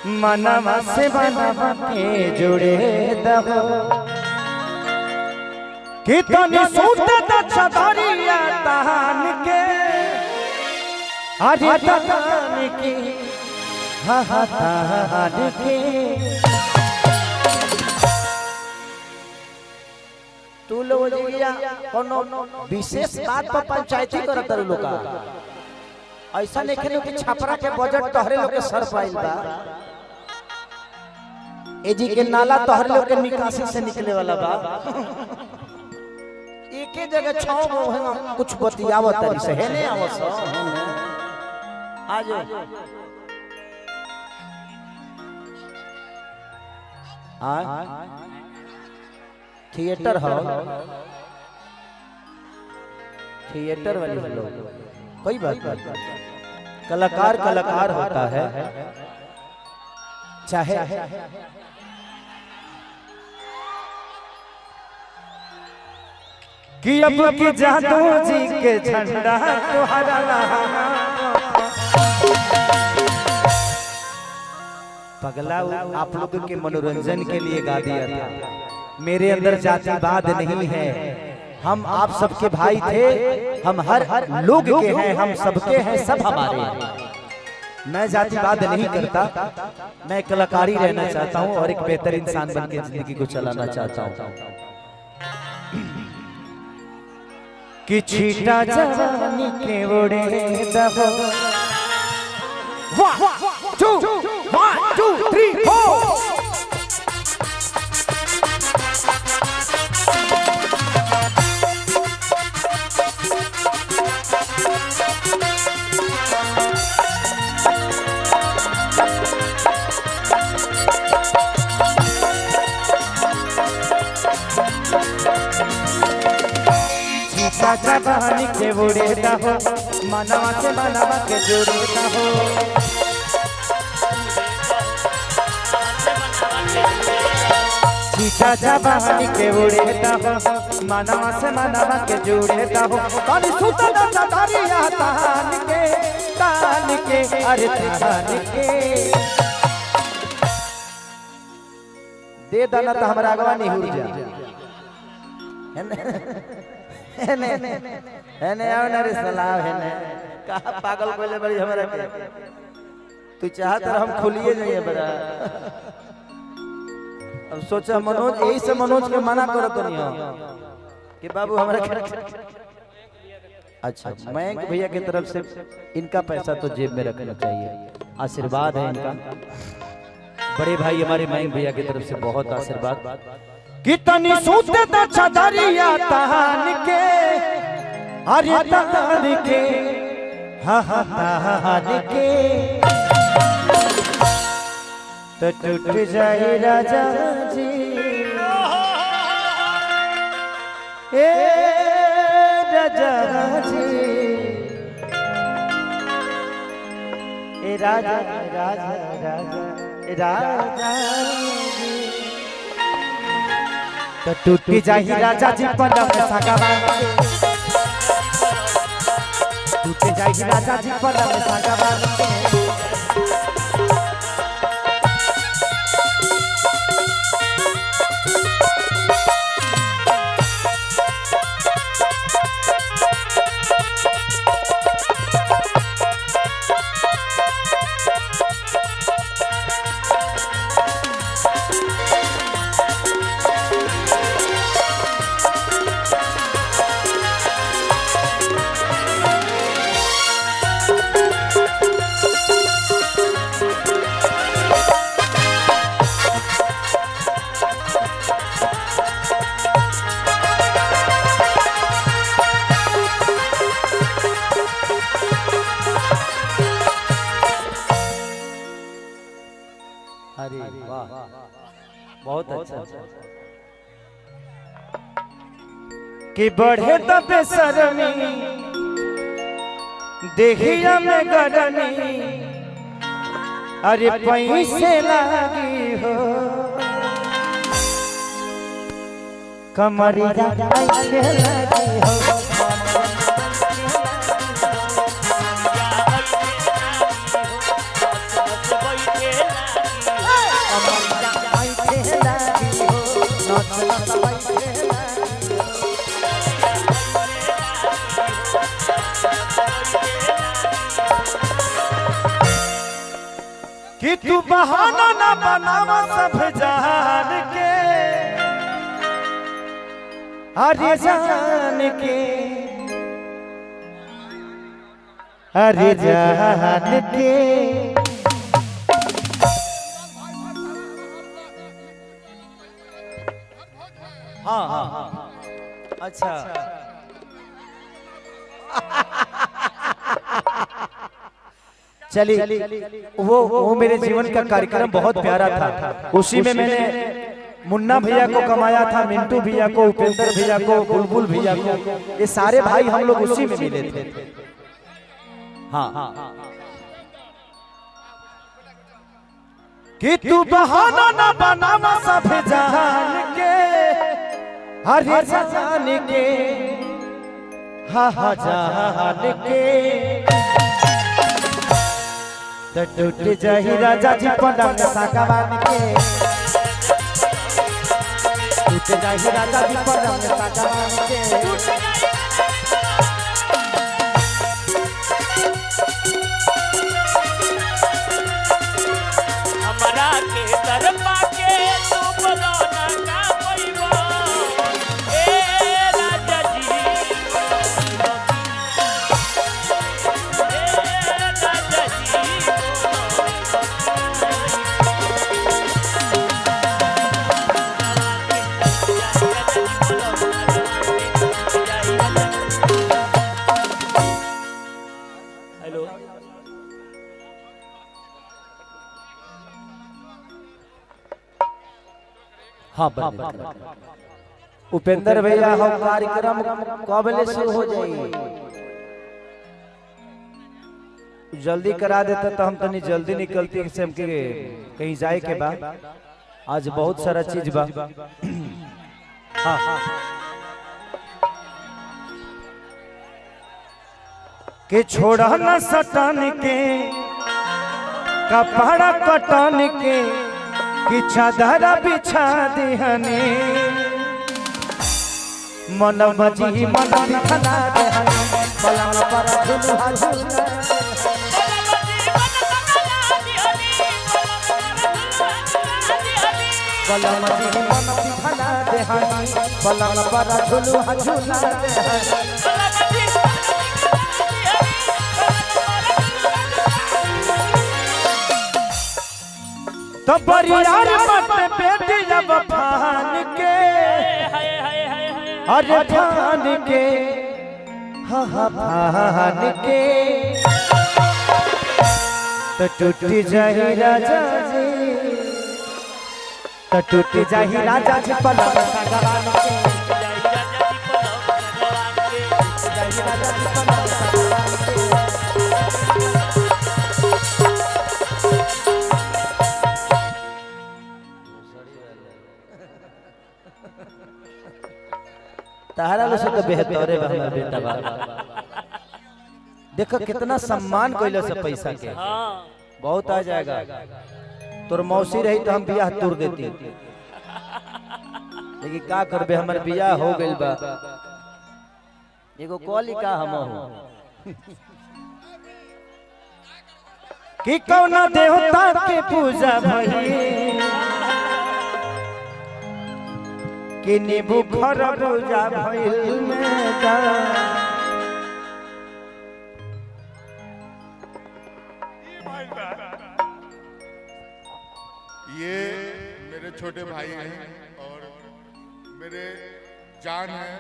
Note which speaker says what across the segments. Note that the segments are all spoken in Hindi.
Speaker 1: मनवा से बनवा के जुड़े दहो कितनी सूत छतरिया तहान के अरे तहान के हा हा तहान के तू लोग कोनो विशेष बात पर पंचायती करत लोग ऐसा नहीं खेलो कि छपरा के बजट तोहरे लोग के सर पाइल बा एजी के नाला तोहरे लोग के निकासी से निकले वाला बा एक ही जगह छाव में कुछ बतियावत तरी से है नहीं आवस आज थिएटर हॉल थिएटर वाले लोग कोई बात नहीं कलाकार कलाकार होता है चाहे कि अब की जादू जी के झंडा तुम्हारा पगला आप लोगों के मनोरंजन के लिए गा दिया था। मेरे अंदर जातिवाद नहीं है, हम आप सबके भाई थे, हम हर लोग के हैं, हम सबके हैं, सब हमारे हैं। मैं जातिवाद नहीं करता, मैं कलाकारी रहना चाहता हूं और एक बेहतर इंसान बन के जिंदगी को चलाना चाहता हूं। कि छीटा जवानी के उड़े दहो 1 2 3 4 जवानी के उड़ेता हो मनवा से मनवा के जोड़ेता हो छीटा जवानी के उड़ेता हो मनवा से मनवा के जोड़ेता हो कभी सुता दाता दारिया तान के अरे तान के दे दाना तो हमारा अगवा नहीं हो जा रे सलाह है ने कहा पागल कोले बड़ी हमरा के तू चाहत रह हम खुलिए जाइए बड़ा। अब सोचा मनोज यही से मनोज के मना करत नहीं हो कि बाबू हमरा के अच्छा मयंक भैया की तरफ से इनका पैसा तो जेब में रखना चाहिए, आशीर्वाद है इनका। बड़े भाई हमारे मयंक भैया की तरफ से बहुत आशीर्वाद। कितनी सूते तो छतरिया तहान के अरे तहान के हा हा तहान के तो टूट जाए राजा जी ए राजा जी ए राजा राजा राजा राजा तो टूटी जाही राजा जी पलम सागवान टूटे जाही राजा जी पलम सागवान अरे वाह बहुत अच्छा कि बढ़े तो बेशर्मी देखिया में गरमी अरे पैसे लगी हो कमरिया लगी हो कि तू बहाना ना बनावा सब जान के, अरे जान के, अरे जान के। हाँ हाँ हाँ अच्छा चलिए वो मेरे जीवन का कार्यक्रम बहुत प्यारा था। उसी में मैंने मुन्ना भैया को कमाया था, मिंटू भैया को, उपेंद्र भैया को, बुलबुल भैया को, ये सारे भाई हम लोग उसी में मिले थे। हाँ कि तू बहाना ना बनावा सब जान के, हरे जान के, हाँ हाँ जान के। तो टूट जाही राजा जी पलंग सागवान के, टूट जाही राजा जी पलंग सागवान के।
Speaker 2: हमरा के दर पाके तू बोलो ना का पैबो ए राजा जी, हेलो
Speaker 1: हाँ उपेंद्र भैया हम कार्यक्रम कबले शुरू हो जाई, जल्दी करा देता तो हम तनी जल्दी निकलती से हमके कहीं जाए के बाद। आज बहुत सारा चीज बा। हाँ के छोड़ा न सटान के, कपड़ा कटन के, कि चादर बिछा दिहने, मन मजी मन दिखला देहने, पलंग पर झुलुआ झुला, पलंग मजी मन दिखला देहने, पलंग पर झुलुआ झुला देहने। तो परियार मत बेटी जब फान के, अरे फान के, हाँ हाँ फान के। तो टूटी जाही राजा जी, तो टूटी जाही राजा जी पलंग सागवान के, जाही राजा जी पलंग सागवान के। तारा लो से तो बेहतरे बा हमार बेटा बा। देखो कितना सम्मान कोइला से पैसा के बहुत आ जाएगा। तोर मौसी रही तो हम बियाह तोड़ देती, लेकिन का करबे हमर बियाह हो गइल बा। एगो कॉली का हम हो कि कौना देवता के पूजा भई, कि नींबू खरबूजा भइल में का।
Speaker 3: ये मेरे छोटे भाई हैं और मेरे जान है,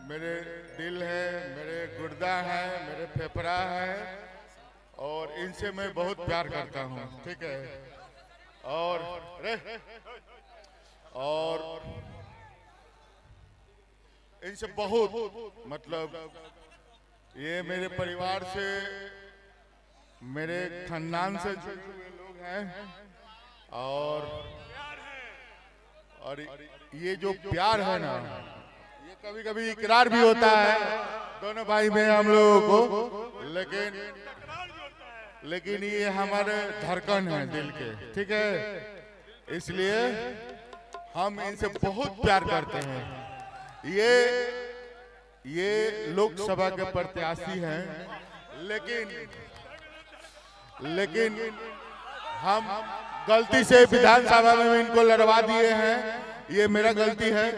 Speaker 3: मेरे दिल है, मेरे गुर्दा है, मेरे फेफड़ा है, और इनसे मैं बहुत प्यार करता हूँ। ठीक है, और इनसे बहुत मतलब ये मेरे परिवार से, मेरे खानदान से जुड़े हुए लोग हैं, और ये जो प्यार है ना, ये कभी कभी इकरार भी होता है दोनों भाई में हम लोगों को, लेकिन ये हमारे धड़कन है दिल के। ठीक है, इसलिए हम इनसे बहुत प्यार करते हैं। ये लोकसभा के प्रत्याशी हैं, लेकिन हम गलती से विधानसभा में इनको लड़वा दिए हैं, ये मेरा गलती है।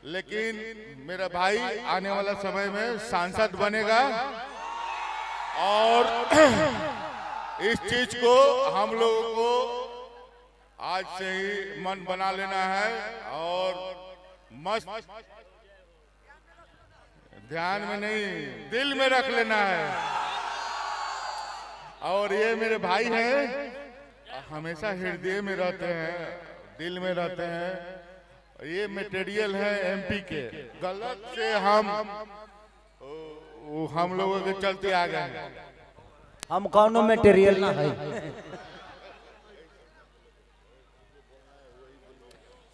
Speaker 3: लेकिन मेरा भाई आने वाला समय में सांसद बनेगा और इस चीज को हम लोगों को आज से ही मन बना लेना है और मस्त ध्यान में नहीं दिल में रख लेना है। और ये मेरे भाई हैं, हमेशा हृदय में रहते हैं, दिल में रहते हैं। ये मटेरियल है एमपी के, गलत से हम लोगों के चलते आ गए हैं।
Speaker 1: हम कौनो मटेरियल ना है।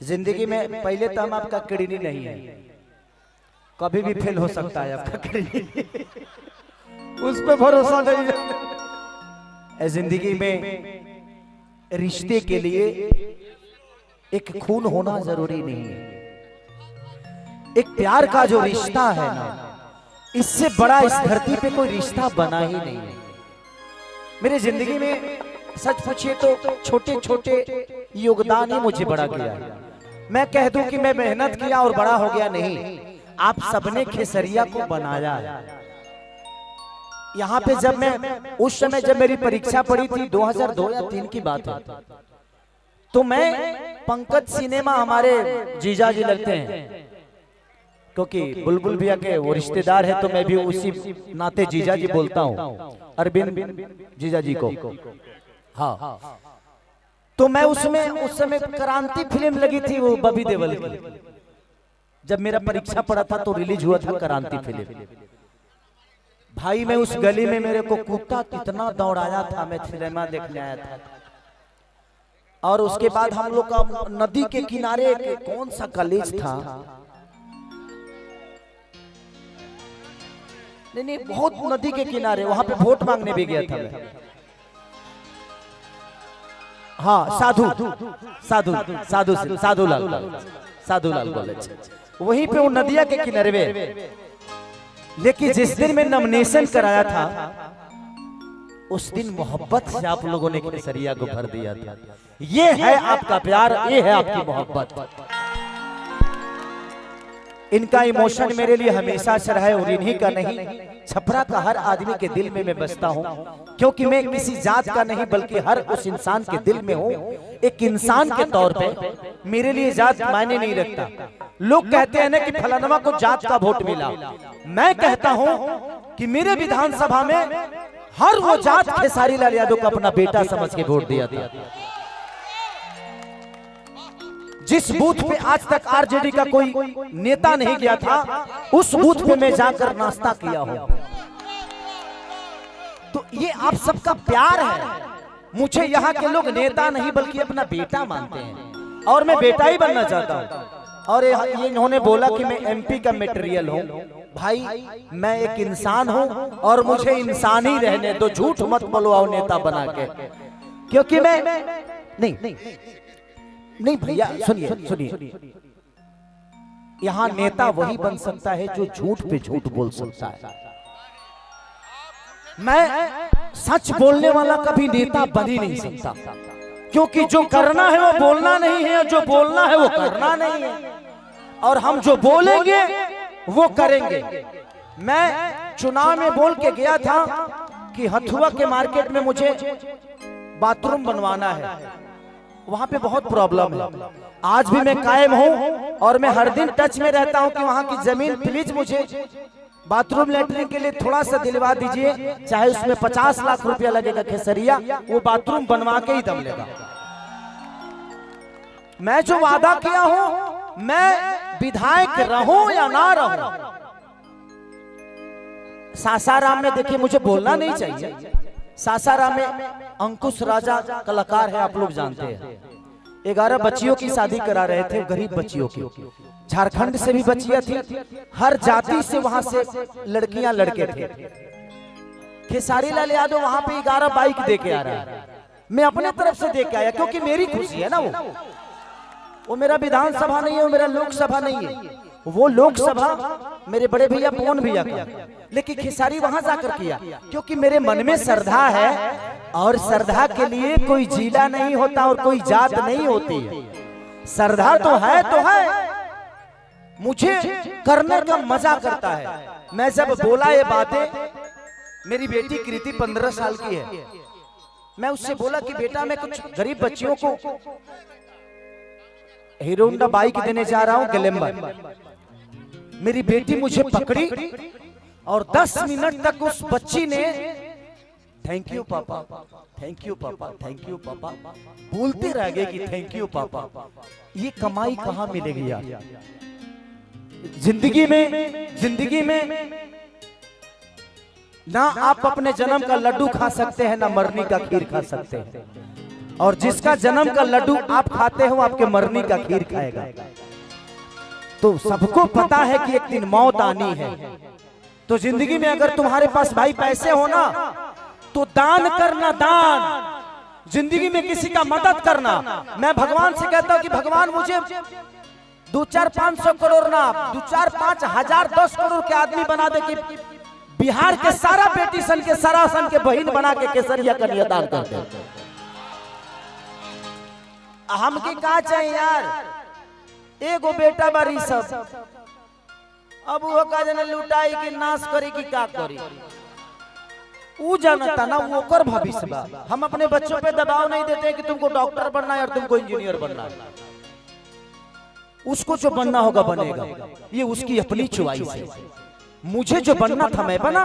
Speaker 1: जिंदगी में पहले तो हम आपका किडनी नहीं है, कभी भी फेल हो सकता है आपका किडनी, उस पे भरोसा नहीं है। जिंदगी में रिश्ते के लिए एक खून होना जरूरी नहीं है। एक प्यार का जो रिश्ता है ना, इससे बड़ा इस धरती पे कोई रिश्ता बना ही नहीं है। मेरी जिंदगी में सच पूछिए तो छोटे छोटे योगदान ही मुझे बड़ा किया है। मैं कह दूं कि मैं मेहनत किया और बड़ा हो गया, नहीं, आप सबने खेसरिया को बनाया है। यहाँ पे जब मैं उस समय जब मेरी परीक्षा पड़ी थी 2002 या 2003 की बात है, तो मैं पंकज सिनेमा हमारे जीजा जी लगते हैं, क्योंकि बुलबुल भैया के वो रिश्तेदार है, तो मैं भी उसी नाते जीजा जी बोलता हूँ, अरविंद जीजा जी को। हाँ, तो मैं उसमें उस समय क्रांति फिल्म लगी थी, वो बॉबी देओल की। जब मेरा परीक्षा पड़ा था तो रिलीज हुआ था क्रांति फिल्म। भाई मैं उस गली में मेरे को कुत्ता कितना दौड़ाया था, मैं सिनेमा देखने आया था। और उसके बाद हम लोग का नदी के किनारे कौन सा कॉलेज था, नहीं बहुत नदी के किनारे, वहां पे वोट मांगने भी गया था मैं। हाँ, साधुलाल कॉलेज, वहीं पे वो नदिया के किनारे में। लेकिन जिस दिन मैं नॉमिनेशन कराया था, उस दिन मोहब्बत से आप लोगों ने खेसरिया को भर दिया था। ये है आपका प्यार, ये है आपकी मोहब्बत। इनका इमोशन मेरे लिए हमेशा से रहा है और इन्हीं का नहीं, छपरा का हर आदमी के दिल में मैं बसता हूँ, क्योंकि मैं किसी जात का नहीं बल्कि हर उस इंसान के दिल में हूँ। एक इंसान के तौर पे मेरे लिए जात मायने नहीं रखता। लोग कहते हैं ना कि फलानवा को जात का वोट मिला, मैं कहता हूँ कि मेरे विधानसभा में हर वो जात खेसारी लाल यादव को अपना बेटा समझ के वोट दिया था। जिस बूथ पे आज तक आरजेडी का कोई नेता नहीं गया था, उस बूथ पे मैं जाकर नाश्ता किया हूं। तो ये आप सबका प्यार है। मुझे यहाँ के लोग नेता नहीं बल्कि अपना बेटा मानते हैं, और मैं बेटा ही बनना चाहता हूँ। और ये इन्होंने बोला कि मैं एमपी का मटेरियल हूँ। भाई मैं एक इंसान हूँ और मुझे इंसान ही रहने दो, झूठ मत बोलो आओ नेता बना के, क्योंकि मैं नहीं भैया सुनिए, यहाँ नेता वही बन सकता है जो झूठ पे झूठ बोल सकता है। मैं सच बोलने वाला कभी नेता बन ही नहीं सकता, क्योंकि जो करना है वो बोलना नहीं है, जो बोलना है वो करना नहीं है, और हम जो बोलेंगे वो करेंगे। मैं चुनाव में बोल के गया था कि हथुआ के मार्केट में मुझे बाथरूम बनवाना है, वहां पे बहुत प्रॉब्लम है। आज भी मैं कायम हूं और मैं हर दिन टच में रहता हूं कि वहां की जमीन प्लीज मुझे बाथरूम लेटरिन के लिए थोड़ा सा दिलवा दीजिए, चाहे उसमें 50 लाख रुपया लगेगा खेसरिया, वो बाथरूम बनवा के ही दम लेगा। मैं जो वादा किया हूं, मैं विधायक रहूं या ना रहूं, सासाराम में देखिए मुझे बोलना नहीं चाहिए, सासाराम में अंकुश राजा कलाकार है, आप लोग जानते हैं। 11 बच्चियों की शादी करा रहे थे, गरीब बच्चियों की, झारखंड से भी बच्चियां थी, हर जाति से वहां से लड़कियां लड़के थे। खेसारी लाल यादव वहां पे 11 बाइक दे के आ रहा है, मैं अपने तरफ से दे के आया, क्योंकि मेरी खुशी है ना, वो मेरा विधानसभा नहीं है, वो मेरा लोकसभा नहीं है, वो लोकसभा मेरे बड़े भैया पवन भैया का, लेकिन खेसारी वहां जाकर किया क्योंकि मेरे मन में श्रद्धा है और श्रद्धा के लिए कोई जिला नहीं होता और कोई जात नहीं होती है। श्रद्धा तो है, मुझे करने का मजा करता है। मैं जब बोला ये बातें, मेरी बेटी कृति 15 साल की है, मैं उससे बोला कि बेटा मैं कुछ गरीब बच्चियों को हीरो होंडा बाइक देने जा रहा हूं ग्लैमर। मेरी बेटी मुझे पकड़ी और 10 मिनट तक उस बच्ची ने थैंक यू पापा, थैंक यू पापा, थैंक यू पापा बोलते रह गए कि थैंक यू पापा। ये कमाई कहां मिलेगी यार? जिंदगी में ना आप अपने जन्म का लड्डू खा सकते हैं, ना मरनी का खीर खा सकते हैं। और जिसका जन्म का लड्डू आप खाते हो आपके मरनी का खीर खाएगा। तो सबको पता है कि एक दिन मौत आनी है। तो जिंदगी में अगर तुम्हारे पास भाई पैसे हो ना तो दान करना, दान। जिंदगी में किसी का मदद करना। मैं भगवान से कहता हूं कि भगवान मुझे 2-4-500 करोड़ ना 2-4-5 हजार 10 करोड़ के आदमी बना दे कि बिहार के सारा बेटी सन के सारा सन के बहन बना के केसरिया कन्यादान कर दे। हमके का चाहिए यार? एगो बेटा बारी सब, अब वो का जने लुटाई कि नाश करी कि का करी, वो जानता ना, वो कर भविष्य बा। हम अपने बच्चों पे दबाव नहीं देते कि तुमको डॉक्टर बनना है और तुमको इंजीनियर बनना है। उसको जो बनना होगा बनेगा, ये उसकी अपनी चॉइस है। मुझे जो बनना था मैं बना,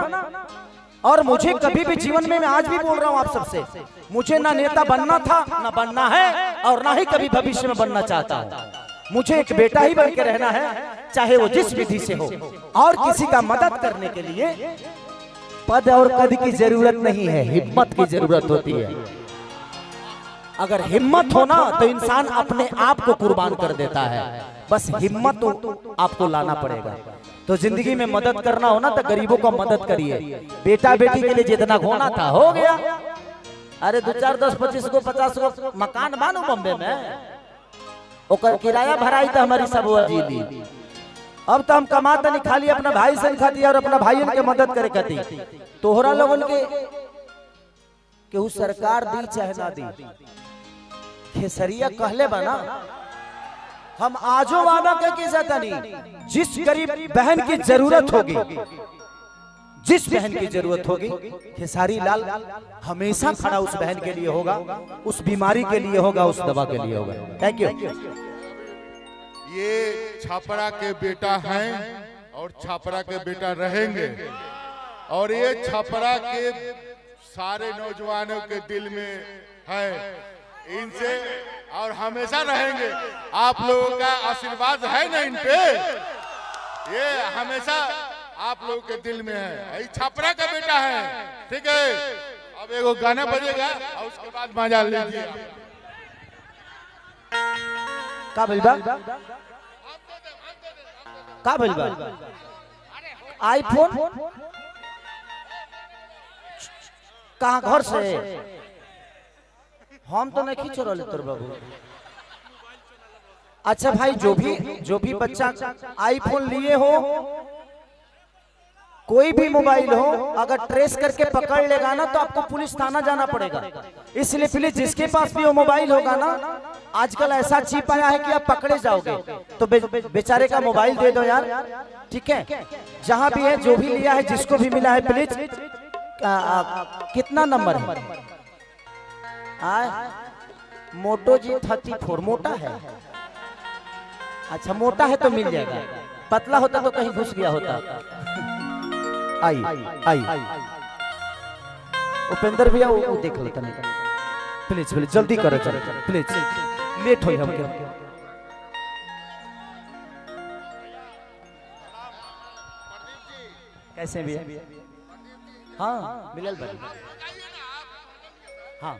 Speaker 1: और मुझे कभी भी जीवन में, मैं आज भी बोल रहा हूं आप सबसे, मुझे ना नेता बनना था ना बनना है और ना ही कभी भविष्य में बनना चाहता हूं। मुझे एक बेटा ही बन के रहना है, चाहे वो जिस विधि से हो। और किसी का मदद करने के लिए पद और कद की जरूरत नहीं है, हिम्मत की जरूरत होती है। अगर हिम्मत हो ना तो इंसान अपने आप को कुर्बान कर देता है। बस हिम्मत तो आपको लाना पड़ेगा। तो जिंदगी में मदद करना हो ना तो गरीबों को मदद करिए। बेटा बेटी के लिए जितना होना था हो गया। अरे 2-4-10-25 को 50 को मकान बानू बॉम्बे में, ओकर किराया भराई तो हमारी सब दी। अब तो हम कमाता नहीं, खाली अपना भाई से खाती और अपना भाई उनके मदद करे खाती। तोहरा लोगन के केहू सरकार दी चाहे ना दी, खेसरिया कहले बना। हम आजो वादा करके जाता नहीं, जिस गरीब बहन की जरूरत होगी, जिस बहन की जरूरत होगी, खेसारी लाल हमेशा खड़ा उस बहन के लिए होगा, उस बीमारी के लिए होगा, उस दवा के लिए होगा। Thank you.
Speaker 3: ये छापरा के बेटा हैं और छापरा के बेटा रहेंगे, और ये छापरा के सारे नौजवानों के दिल में है, इनसे और हमेशा रहेंगे। आप लोगों का आशीर्वाद है ना इन पे, ये हमेशा आप लोगों के दिल में है। छापरा का बेटा है, ठीक है। अब एगो गाना बजेगा और उसके बाद मजा लीजिए।
Speaker 1: का भइलबा? का भइलबा? आईफोन कहाँ? घर से? हम तो नहीं खींच रहे तोर बाबू। अच्छा भाई, जो भी बच्चा आईफोन लिए हो, कोई भी मोबाइल हो, अगर ट्रेस करके पकड़ लेगा ना तो आपको पुलिस थाना जाना पड़ेगा। इसलिए प्लीज जिसके पास भी वो मोबाइल होगा ना, आजकल ऐसा चिप आया है कि आप पकड़े जाओगे तो बेचारे का मोबाइल दे दो यार, ठीक है। जहां भी है, जो भी लिया है, जिसको भी मिला है, प्लीज कितना नंबर है? मोटो G34 मोटा है। अच्छा मोटा है तो मिल जाएगा, पतला होता तो कहीं घुस गया होता। आई उपेंद्र भैया वो देख लेता नहीं, प्लीज प्लीज जल्दी करो, प्लीज लेट हो हम। कैसे भी है? हाँ मिलल भाई, हाँ